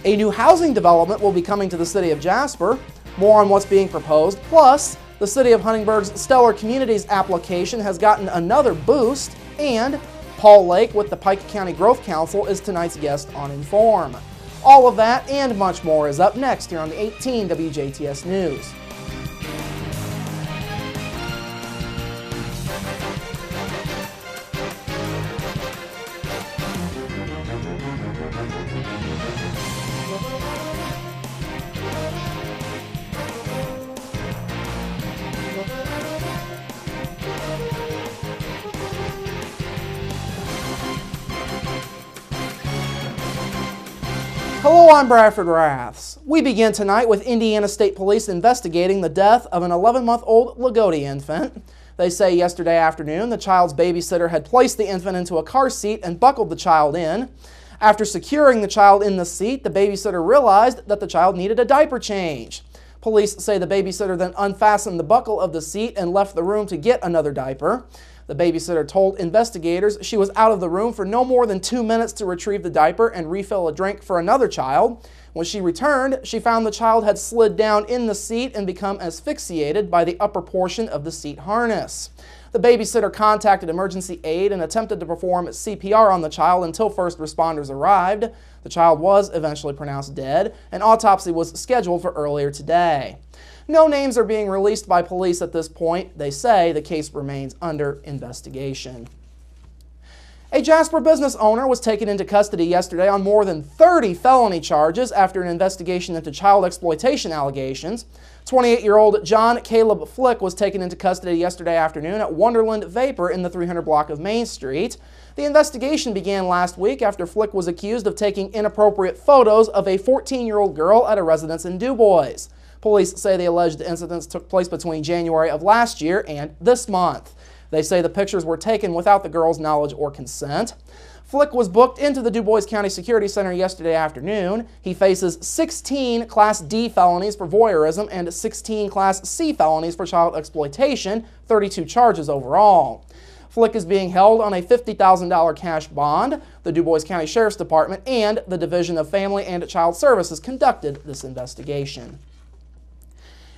A new housing development will be coming to the city of Jasper. More on what's being proposed. Plus, the city of Huntingburg's Stellar Communities application has gotten another boost. And Paul Lake with the Pike County Growth Council is tonight's guest on Inform. All of that and much more is up next here on the 18 WJTS News. Hello, I'm Bradford Raths. We begin tonight with Indiana State Police investigating the death of an 11-month-old Lagodi infant. They say yesterday afternoon the child's babysitter had placed the infant into a car seat and buckled the child in. After securing the child in the seat, the babysitter realized that the child needed a diaper change. Police say the babysitter then unfastened the buckle of the seat and left the room to get another diaper. The babysitter told investigators she was out of the room for no more than 2 minutes to retrieve the diaper and refill a drink for another child. When she returned, she found the child had slid down in the seat and become asphyxiated by the upper portion of the seat harness. The babysitter contacted emergency aid and attempted to perform CPR on the child until first responders arrived. The child was eventually pronounced dead. An autopsy was scheduled for earlier today. No names are being released by police at this point. They say the case remains under investigation. A Jasper business owner was taken into custody yesterday on more than 30 felony charges after an investigation into child exploitation allegations. 28-year-old John Caleb Flick was taken into custody yesterday afternoon at Wonderland Vapor in the 300 block of Main Street. The investigation began last week after Flick was accused of taking inappropriate photos of a 14-year-old girl at a residence in DuBois. Police say the alleged incidents took place between January of last year and this month. They say the pictures were taken without the girl's knowledge or consent. Flick was booked into the DuBois County Security Center yesterday afternoon. He faces 16 Class D felonies for voyeurism and 16 Class C felonies for child exploitation, 32 charges overall. Flick is being held on a $50,000 cash bond. The DuBois County Sheriff's Department and the Division of Family and Child Services conducted this investigation.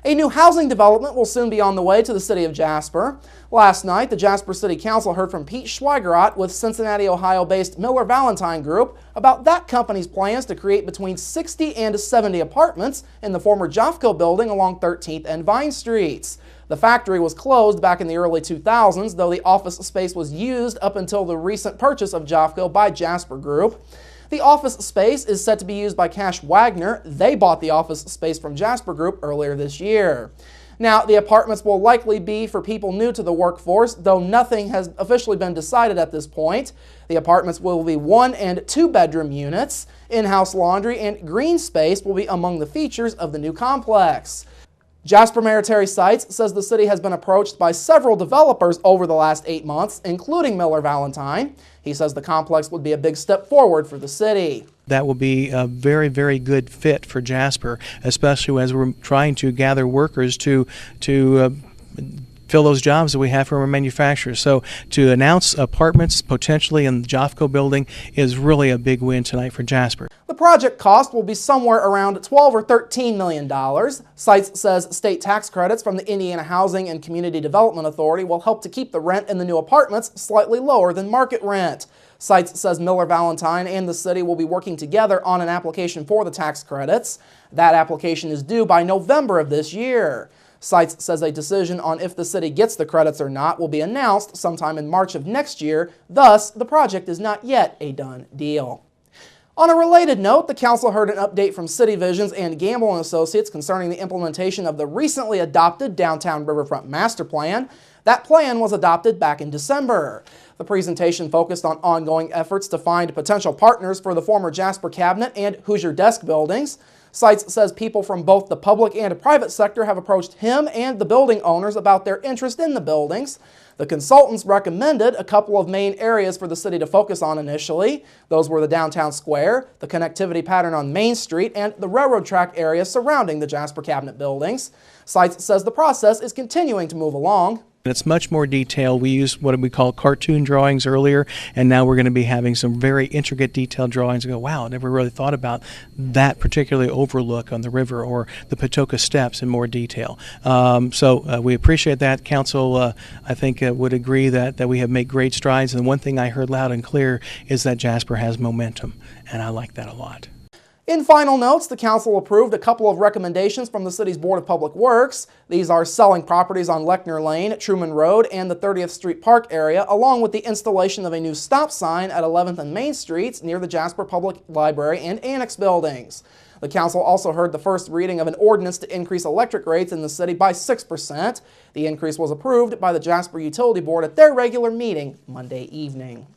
A new housing development will soon be on the way to the city of Jasper. Last night, the Jasper City Council heard from Pete Schweigerott with Cincinnati, Ohio-based Miller Valentine Group about that company's plans to create between 60 and 70 apartments in the former Jofco building along 13th and Vine Streets. The factory was closed back in the early 2000s, though the office space was used up until the recent purchase of Jofco by Jasper Group. The office space is set to be used by Cash Wagner. They bought the office space from Jasper Group earlier this year. Now, the apartments will likely be for people new to the workforce, though nothing has officially been decided at this point. The apartments will be 1- and 2-bedroom units. In-house laundry and green space will be among the features of the new complex. Jasper Military Sites says the city has been approached by several developers over the last 8 months, including Miller Valentine. He says the complex would be a big step forward for the city. That will be a very, very good fit for Jasper, especially as we're trying to gather workers to fill those jobs that we have from our manufacturers. So to announce apartments potentially in the Jofco building is really a big win tonight for Jasper. The project cost will be somewhere around $12 or $13 million. Sites says state tax credits from the Indiana Housing and Community Development Authority will help to keep the rent in the new apartments slightly lower than market rent. Sites says Miller Valentine and the city will be working together on an application for the tax credits. That application is due by November of this year. Sites says a decision on if the city gets the credits or not will be announced sometime in March of next year. Thus, the project is not yet a done deal. On a related note, the council heard an update from City Visions and Gamble & Associates concerning the implementation of the recently adopted Downtown Riverfront Master Plan. That plan was adopted back in December. The presentation focused on ongoing efforts to find potential partners for the former Jasper Cabinet and Hoosier Desk buildings. Sites says people from both the public and private sector have approached him and the building owners about their interest in the buildings. The consultants recommended a couple of main areas for the city to focus on initially. Those were the downtown square, the connectivity pattern on Main Street, and the railroad track area surrounding the Jasper Cabinet buildings. Sites says the process is continuing to move along. It's much more detailed. We used what we call cartoon drawings earlier, and now we're going to be having some very intricate detailed drawings. And go, wow, I never really thought about that particular overlook on the river or the Patoka Steps in more detail. So we appreciate that. Council, I think, would agree that we have made great strides. And one thing I heard loud and clear is that Jasper has momentum, and I like that a lot. In final notes, the council approved a couple of recommendations from the city's Board of Public Works. These are selling properties on Lechner Lane, Truman Road, and the 30th Street Park area, along with the installation of a new stop sign at 11th and Main Streets near the Jasper Public Library and Annex buildings. The council also heard the first reading of an ordinance to increase electric rates in the city by 6%. The increase was approved by the Jasper Utility Board at their regular meeting Monday evening.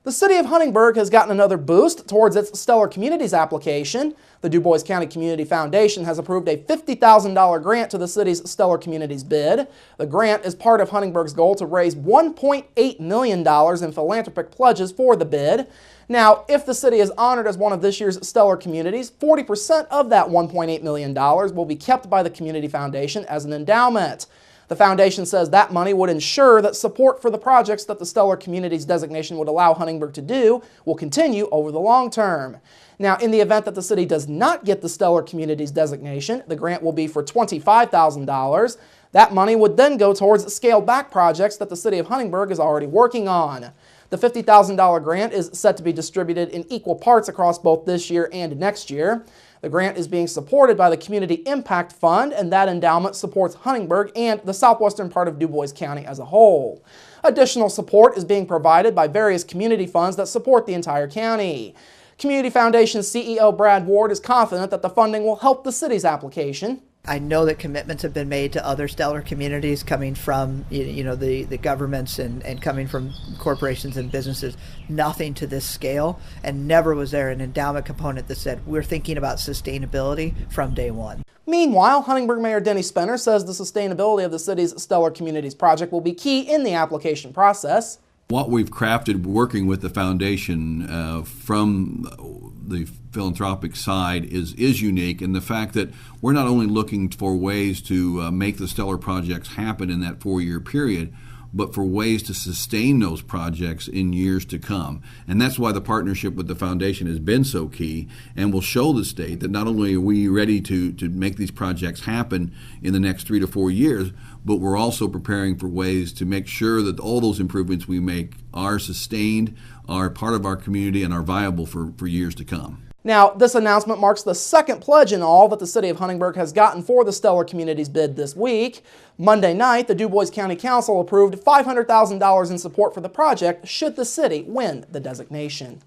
The City of Huntingburg has gotten another boost towards its Stellar Communities application. The Dubois County Community Foundation has approved a $50,000 grant to the city's Stellar Communities bid. The grant is part of Huntingburg's goal to raise $1.8 million in philanthropic pledges for the bid. Now, if the city is honored as one of this year's Stellar Communities, 40% of that $1.8 million will be kept by the Community Foundation as an endowment. The foundation says that money would ensure that support for the projects that the Stellar Communities designation would allow Huntingburg to do will continue over the long term. Now, in the event that the city does not get the Stellar Communities designation, the grant will be for $25,000. That money would then go towards scaled-back projects that the city of Huntingburg is already working on. The $50,000 grant is set to be distributed in equal parts across both this year and next year. The grant is being supported by the Community Impact Fund, and that endowment supports Huntingburg and the southwestern part of Dubois County as a whole. Additional support is being provided by various community funds that support the entire county. Community Foundation CEO Brad Ward is confident that the funding will help the city's application. I know that commitments have been made to other stellar communities coming from the governments and coming from corporations and businesses. Nothing to this scale, and never was there an endowment component that said we're thinking about sustainability from day one. Meanwhile, Huntingburg Mayor Denny Spenner says the sustainability of the city's Stellar Communities project will be key in the application process. What we've crafted working with the foundation from the philanthropic side is unique, and the fact that we're not only looking for ways to make the stellar projects happen in that 4-year period, but for ways to sustain those projects in years to come. And that's why the partnership with the foundation has been so key, and will show the state that not only are we ready to make these projects happen in the next 3 to 4 years, but we're also preparing for ways to make sure that all those improvements we make are sustained, are part of our community, and are viable for years to come. Now, this announcement marks the second pledge in all that the city of Huntingburg has gotten for the Stellar Communities bid this week. Monday night, the Dubois County Council approved $500,000 in support for the project should the city win the designation.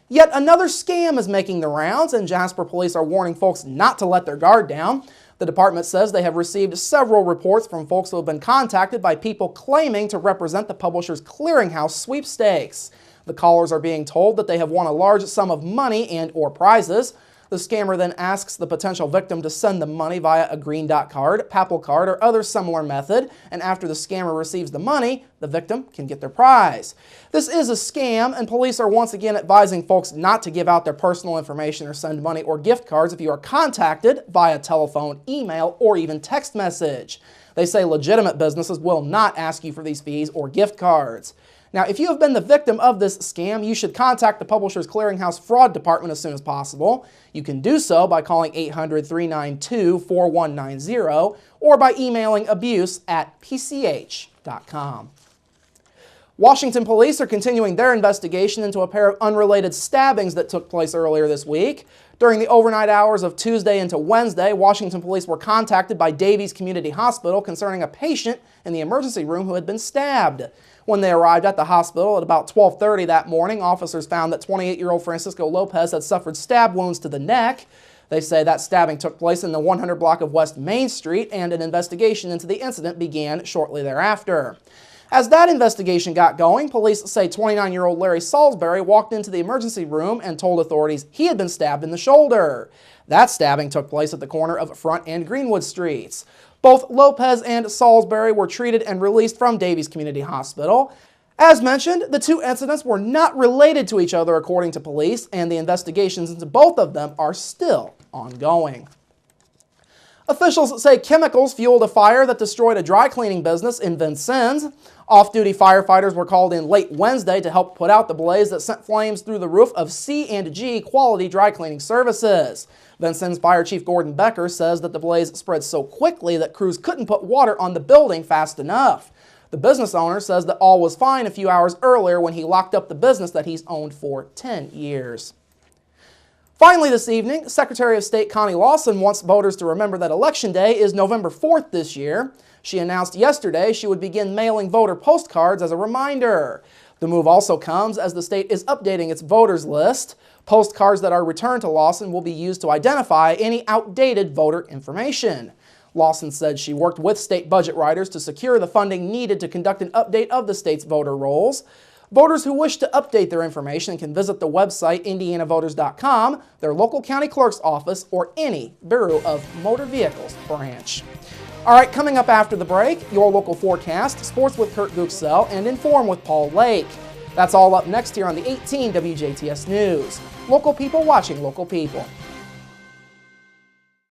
Yet another scam is making the rounds, and Jasper police are warning folks not to let their guard down. The department says they have received several reports from folks who have been contacted by people claiming to represent the publisher's clearinghouse sweepstakes. The callers are being told that they have won a large sum of money and/or prizes. The scammer then asks the potential victim to send the money via a green dot card, Papal card, or other similar method, and after the scammer receives the money, the victim can get their prize. This is a scam, and police are once again advising folks not to give out their personal information or send money or gift cards if you are contacted via telephone, email, or even text message. They say legitimate businesses will not ask you for these fees or gift cards. Now, if you have been the victim of this scam, you should contact the Publishers Clearinghouse Fraud Department as soon as possible. You can do so by calling 800-392-4190 or by emailing abuse@pch.com. Washington police are continuing their investigation into a pair of unrelated stabbings that took place earlier this week. During the overnight hours of Tuesday into Wednesday, Washington police were contacted by Davies Community Hospital concerning a patient in the emergency room who had been stabbed. When they arrived at the hospital at about 12:30 that morning, officers found that 28-year-old Francisco Lopez had suffered stab wounds to the neck. They say that stabbing took place in the 100 block of West Main Street, and an investigation into the incident began shortly thereafter. As that investigation got going, police say 29-year-old Larry Salisbury walked into the emergency room and told authorities he had been stabbed in the shoulder. That stabbing took place at the corner of Front and Greenwood Streets. Both Lopez and Salisbury were treated and released from Davies Community Hospital. As mentioned, the two incidents were not related to each other according to police, and the investigations into both of them are still ongoing. Officials say chemicals fueled a fire that destroyed a dry cleaning business in Vincennes. Off-duty firefighters were called in late Wednesday to help put out the blaze that sent flames through the roof of C&G Quality Dry Cleaning Services. Vincennes Fire Chief Gordon Becker says that the blaze spread so quickly that crews couldn't put water on the building fast enough. The business owner says that all was fine a few hours earlier when he locked up the business that he's owned for 10 years. Finally this evening, Secretary of State Connie Lawson wants voters to remember that Election Day is November 4th this year. She announced yesterday she would begin mailing voter postcards as a reminder. The move also comes as the state is updating its voters list. Postcards that are returned to Lawson will be used to identify any outdated voter information. Lawson said she worked with state budget writers to secure the funding needed to conduct an update of the state's voter rolls. Voters who wish to update their information can visit the website indianavoters.com, their local county clerk's office, or any Bureau of Motor Vehicles branch. All right, coming up after the break, your local forecast, sports with Kurt Guxell, and Inform with Paul Lake. That's all up next here on the 18 WJTS News. Local people watching local people.